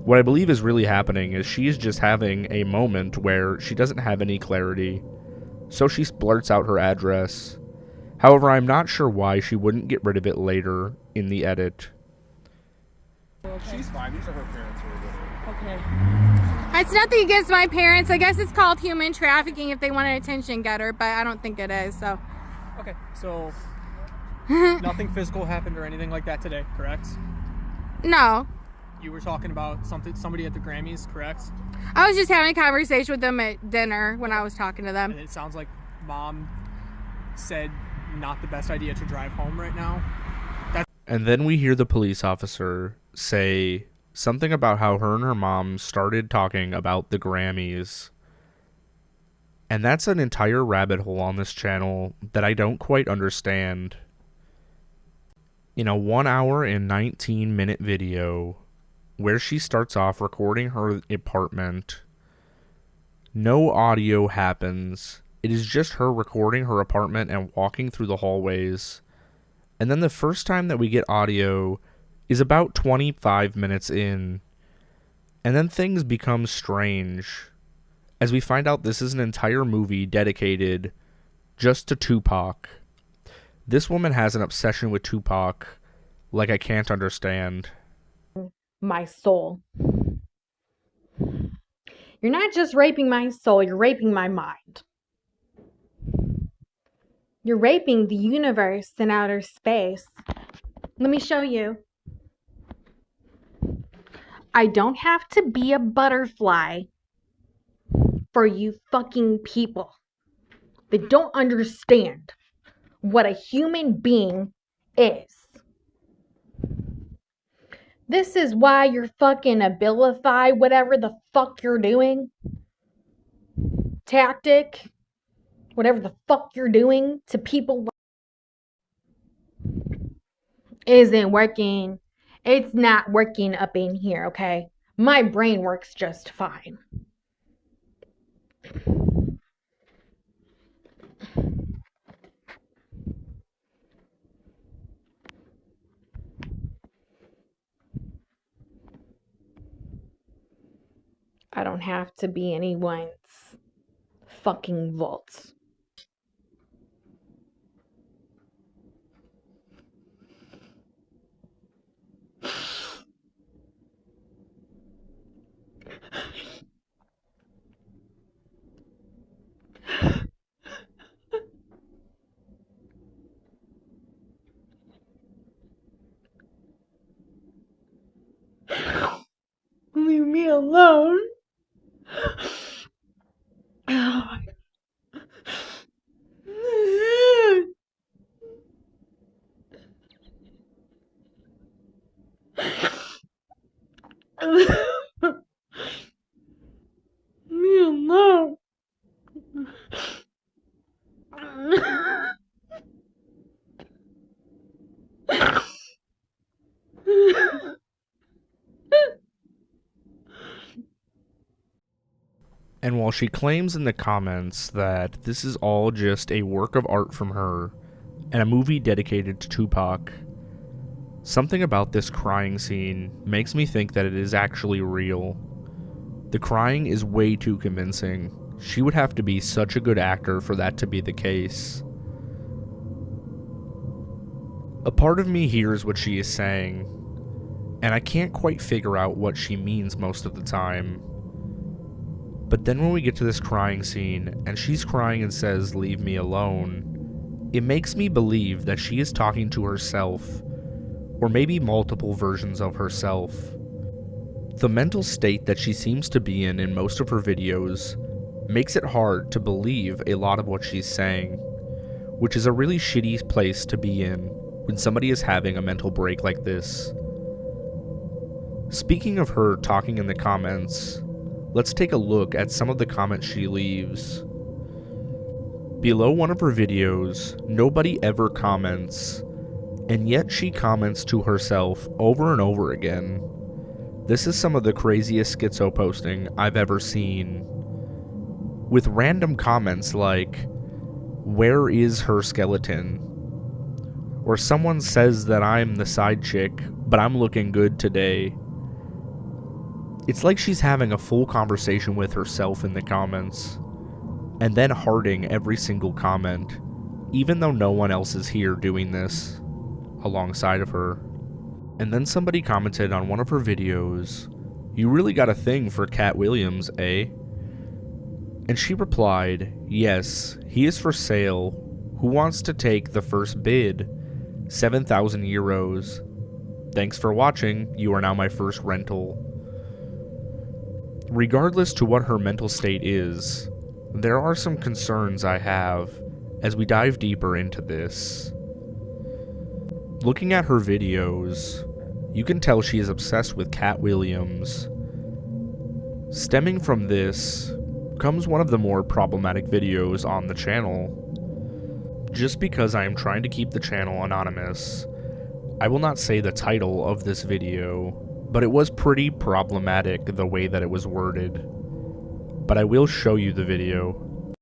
What I believe is really happening is she is just having a moment where she doesn't have any clarity, so she blurts out her address. However, I'm not sure why she wouldn't get rid of it later in the edit. She's fine. These are her parents who are with her. Okay. It's nothing against my parents. I guess it's called human trafficking if they want an attention getter, but I don't think it is, so. Okay, so nothing physical happened or anything like that today, correct? No. You were talking about somebody at the Grammys, correct? I was just having a conversation with them at dinner when I was talking to them. And it sounds like Mom said not the best idea to drive home right now. And then we hear the police officer say something about how her and her mom started talking about the Grammys. And that's an entire rabbit hole on this channel that I don't quite understand. In a 1 hour and 19-minute video, where she starts off recording her apartment, no audio happens. It is just her recording her apartment and walking through the hallways. And then the first time that we get audio is about 25 minutes in. And then things become strange, as we find out this is an entire movie dedicated just to Tupac. This woman has an obsession with Tupac like I can't understand. My soul. You're not just raping my soul, you're raping my mind. You're raping the universe and outer space. Let me show you. I don't have to be a butterfly for you fucking people that don't understand. what a human being is. This is why you're fucking abilify whatever the fuck you're doing. Tactic. Whatever the fuck you're doing to people isn't working. It's not working up in here, okay? My brain works just fine. I don't have to be anyone's fucking vault. Leave me alone. Oh my God. Me alone. And while she claims in the comments that this is all just a work of art from her and a movie dedicated to Tupac, something about this crying scene makes me think that it is actually real. The crying is way too convincing. She would have to be such a good actor for that to be the case. A part of me hears what she is saying, and I can't quite figure out what she means most of the time. But then when we get to this crying scene, and she's crying and says, "Leave me alone," it makes me believe that she is talking to herself, or maybe multiple versions of herself. The mental state that she seems to be in most of her videos makes it hard to believe a lot of what she's saying, which is a really shitty place to be in when somebody is having a mental break like this. Speaking of her talking in the comments, let's take a look at some of the comments she leaves. Below one of her videos, nobody ever comments, and yet she comments to herself over and over again. This is some of the craziest schizo posting I've ever seen, with random comments like, "Where is her skeleton?" Or someone says that I'm the side chick, but I'm looking good today. It's like she's having a full conversation with herself in the comments, and then hearting every single comment, even though no one else is here doing this alongside of her. And then somebody commented on one of her videos, "You really got a thing for Cat Williams, eh?" And she replied, "Yes, he is for sale. Who wants to take the first bid? 7,000 euros. Thanks for watching. You are now my first rental." Regardless to what her mental state is, there are some concerns I have as we dive deeper into this. Looking at her videos, you can tell she is obsessed with Cat Williams. Stemming from this comes one of the more problematic videos on the channel. Just because I am trying to keep the channel anonymous, I will not say the title of this video, but it was pretty problematic the way that it was worded. But I will show you the video.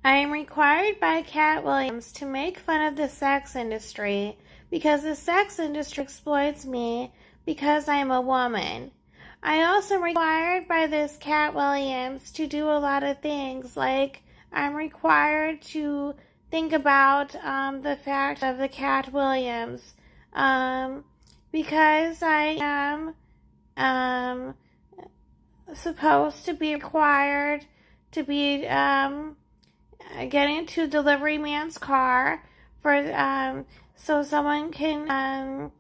I am required by Cat Williams to make fun of the sex industry because the sex industry exploits me because I am a woman. I also am required by this Cat Williams to do a lot of things, like I'm required to think about the fact of the Cat Williams because I am supposed to be required to be getting into delivery man's car for so someone can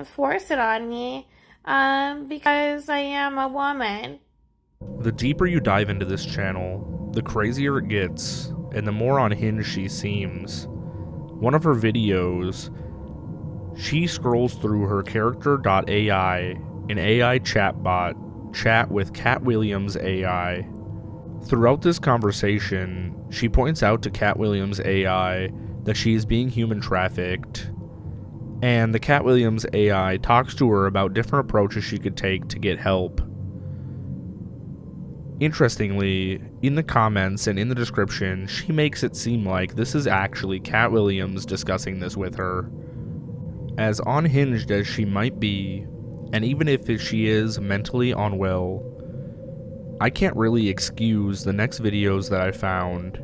force it on me because I am a woman. The deeper you dive into this channel, the crazier it gets, and the more unhinged she seems. one of her videos, she scrolls through her character.ai, an AI chatbot, chat with Cat Williams AI. Throughout this conversation, she points out to Cat Williams AI that she is being human trafficked, and the Cat Williams AI talks to her about different approaches she could take to get help. Interestingly, in the comments and in the description, she makes it seem like this is actually Cat Williams discussing this with her. As unhinged as she might be, and even if she is mentally unwell, I can't really excuse the next videos that I found,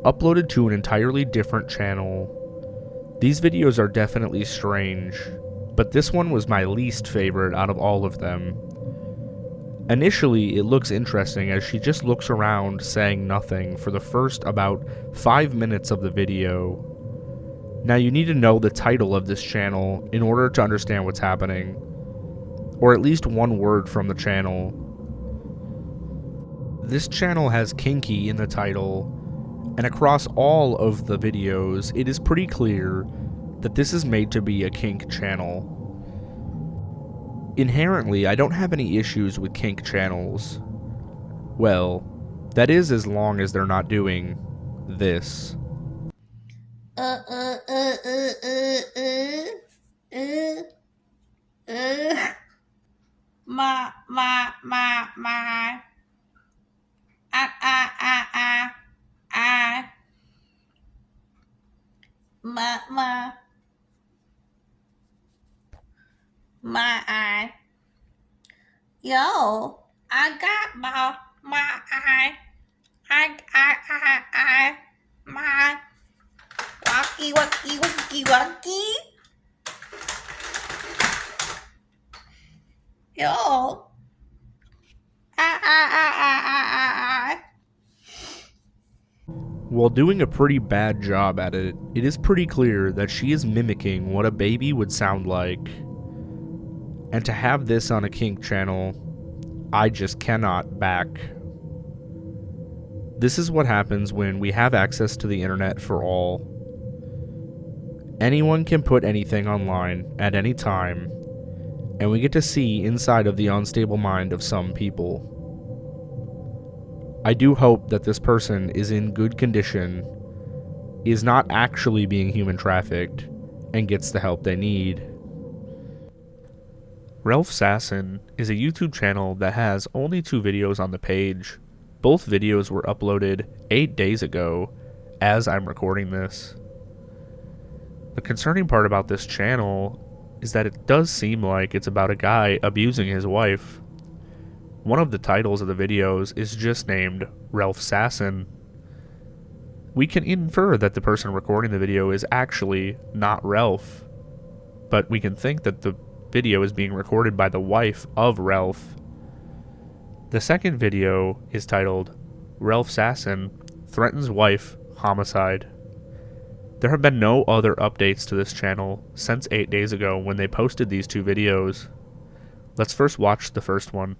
uploaded to an entirely different channel. These videos are definitely strange, but this one was my least favorite out of all of them. Initially, it looks interesting as she just looks around saying nothing for the first about 5 minutes of the video. Now you need to know the title of this channel in order to understand what's happening, or at least one word from the channel. This channel has kinky in the title, and across all of the videos, it is pretty clear that this is made to be a kink channel. Inherently, I don't have any issues with kink channels. Well, that is as long as they're not doing this. Yo, I got my eye. My walkie. Yo, While doing a pretty bad job at it, it is pretty clear that she is mimicking what a baby would sound like. And to have this on a kink channel, I just cannot back. This is what happens when we have access to the internet for all. Anyone can put anything online at any time, and we get to see inside of the unstable mind of some people. I do hope that this person is in good condition, is not actually being human trafficked, and gets the help they need. Ralph Sasson is a YouTube channel that has only 2 videos on the page. Both videos were uploaded 8 days ago, as I'm recording this. The concerning part about this channel is that it does seem like it's about a guy abusing his wife. One of the titles of the videos is just named Ralph Sasson. We can infer that the person recording the video is actually not Ralph, but we can think that the video is being recorded by the wife of Ralph. The second video is titled Ralph Sasson Threatens Wife Homicide. There have been no other updates to this channel since 8 days ago when they posted these 2 videos. Let's first watch the first one.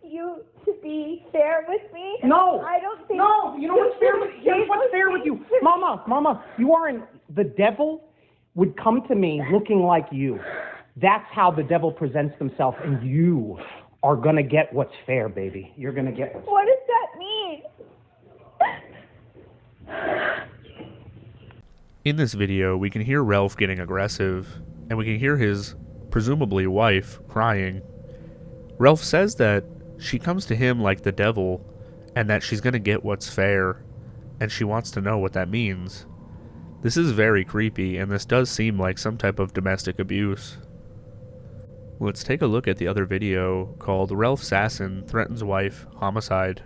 You to be fair with me? No! I don't think... No! You know what's fair with you? Here's what's fair with you. Mama, you aren't... The devil would come to me looking like you. That's how the devil presents himself, and you are gonna get what's fair, baby. You're gonna get what's fair. What does that mean? In this video, we can hear Ralph getting aggressive, and we can hear his, presumably, wife crying. Ralph says that she comes to him like the devil, and that she's gonna get what's fair, and she wants to know what that means. This is very creepy, and this does seem like some type of domestic abuse. Let's take a look at the other video called Ralph Sasson Threatens Wife Homicide.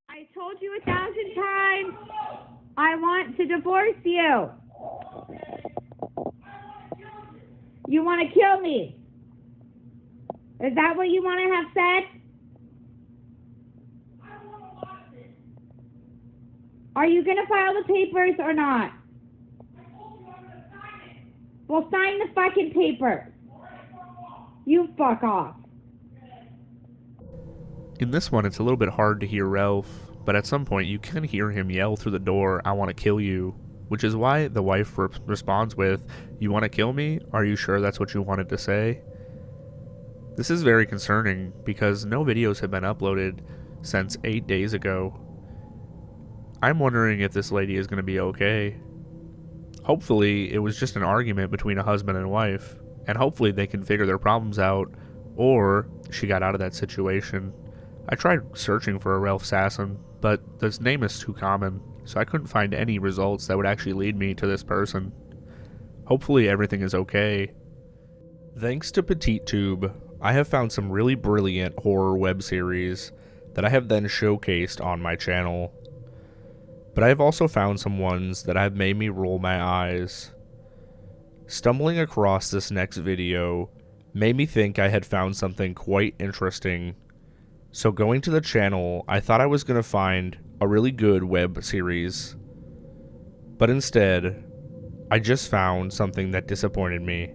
I told you 1,000 times I want to divorce you. You want to kill me. Is that what you want to have said? Are you going to file the papers or not? Well, sign the fucking paper. You fuck off. In this one, it's a little bit hard to hear Ralph. but at some point you can hear him yell through the door, "I want to kill you," which is why the wife responds with, "You want to kill me? Are you sure that's what you wanted to say?" This is very concerning because no videos have been uploaded since 8 days ago. I'm wondering if this lady is going to be okay. Hopefully, it was just an argument between a husband and wife, and hopefully they can figure their problems out, or she got out of that situation. I tried searching for a Ralph Sasson, but this name is too common, so I couldn't find any results that would actually lead me to this person. Hopefully everything is okay. Thanks to PetiteTube, I have found some really brilliant horror web series that I have then showcased on my channel. But I have also found some ones that have made me roll my eyes. Stumbling across this next video made me think I had found something quite interesting. So going to the channel, I thought I was going to find a really good web series. But instead, I just found something that disappointed me.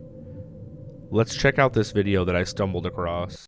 Let's check out this video that I stumbled across.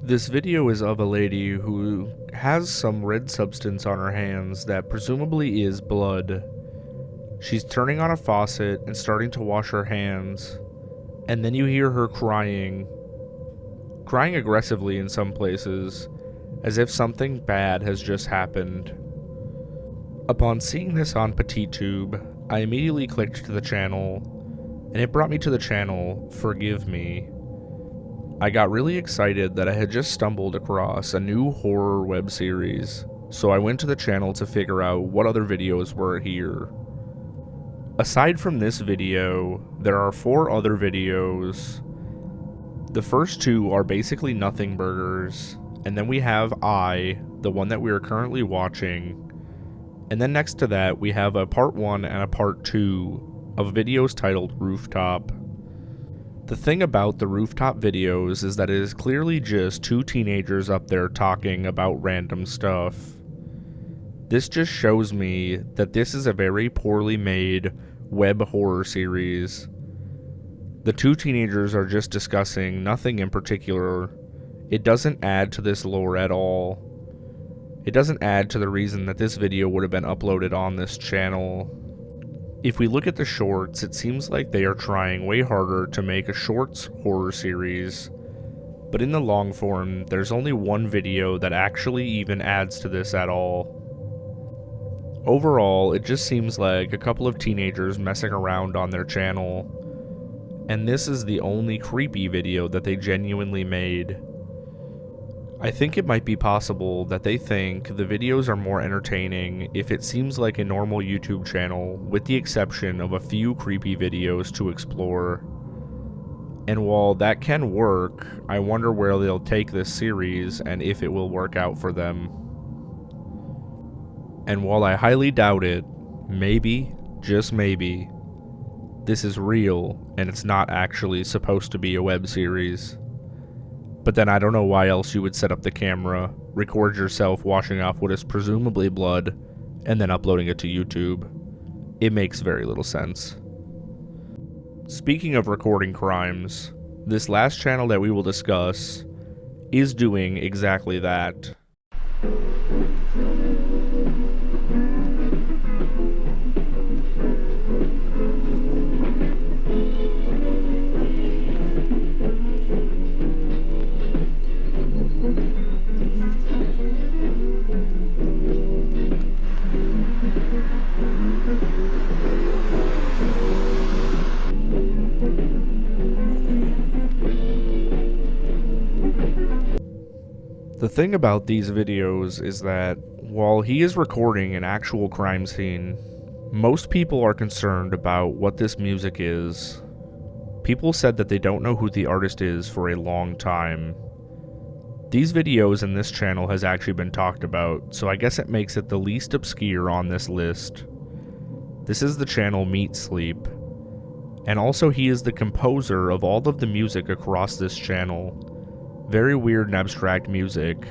This video is of a lady who has some red substance on her hands that presumably is blood. She's turning on a faucet and starting to wash her hands, and then you hear her crying aggressively in some places, as if something bad has just happened. Upon seeing this on PetiteTube, I immediately clicked to the channel, and it brought me to the channel Forgive Me. I got really excited that I had just stumbled across a new horror web series, so I went to the channel to figure out what other videos were here. Aside from this video, there are 4 other videos. The first 2 are basically nothing burgers, and then we have the one that we are currently watching, and then next to that we have a part 1 and a part 2 of videos titled Rooftop. The thing about the Rooftop videos is that it is clearly just 2 teenagers up there talking about random stuff. This just shows me that this is a very poorly made web horror series. The 2 teenagers are just discussing nothing in particular. It doesn't add to this lore at all. It doesn't add to the reason that this video would have been uploaded on this channel. If we look at the shorts, it seems like they are trying way harder to make a shorts horror series, but in the long form, there's only one video that actually even adds to this at all. Overall, it just seems like a couple of teenagers messing around on their channel, and this is the only creepy video that they genuinely made. I think it might be possible that they think the videos are more entertaining if it seems like a normal YouTube channel, with the exception of a few creepy videos to explore. And while that can work, I wonder where they'll take this series and if it will work out for them. And while I highly doubt it, maybe, just maybe, this is real and it's not actually supposed to be a web series. But then I don't know why else you would set up the camera, record yourself washing off what is presumably blood, and then uploading it to YouTube. It makes very little sense. Speaking of recording crimes, this last channel that we will discuss is doing exactly that. The thing about these videos is that, while he is recording an actual crime scene, most people are concerned about what this music is. People said that they don't know who the artist is for a long time. These videos and this channel has actually been talked about, so I guess it makes it the least obscure on this list. This is the channel Meat Sleep, and also he is the composer of all of the music across this channel. Very weird and abstract music,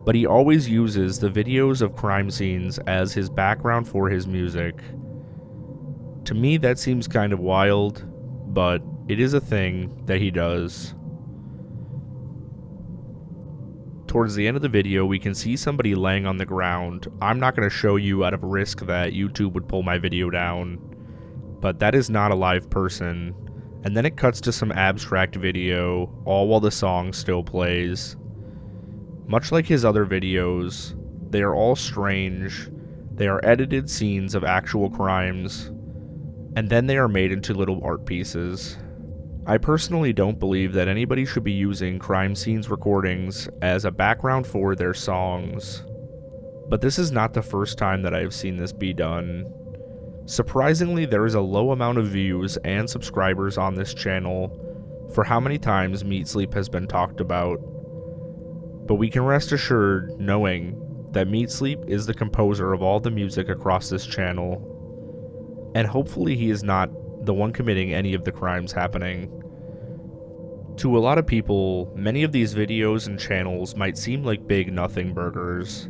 but he always uses the videos of crime scenes as his background for his music. To me, that seems kind of wild, but it is a thing that he does. Towards the end of the video, we can see somebody laying on the ground. I'm not going to show you out of risk that YouTube would pull my video down, but that is not a live person. And then it cuts to some abstract video, all while the song still plays. Much like his other videos, they are all strange. They are edited scenes of actual crimes, and then they are made into little art pieces. I personally don't believe that anybody should be using crime scenes recordings as a background for their songs, but this is not the first time that I have seen this be done. Surprisingly, there is a low amount of views and subscribers on this channel for how many times Meat Sleep has been talked about, but we can rest assured knowing that Meat Sleep is the composer of all the music across this channel, and hopefully he is not the one committing any of the crimes happening. To a lot of people, many of these videos and channels might seem like big nothing burgers,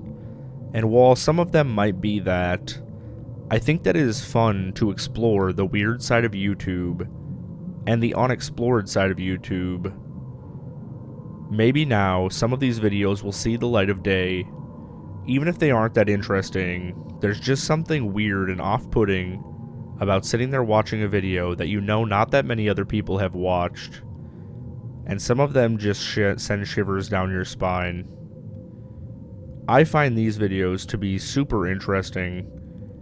and while some of them might be that, I think that it is fun to explore the weird side of YouTube and the unexplored side of YouTube. Maybe now some of these videos will see the light of day. Even if they aren't that interesting, there's just something weird and off-putting about sitting there watching a video that you know not that many other people have watched, and some of them just send shivers down your spine. I find these videos to be super interesting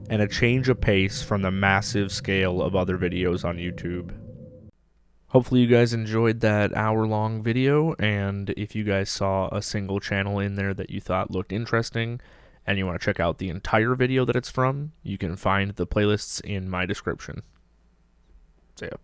and a change of pace from the massive scale of other videos on YouTube. Hopefully you guys enjoyed that hour-long video, and if you guys saw a single channel in there that you thought looked interesting, and you want to check out the entire video that it's from, you can find the playlists in my description. See ya.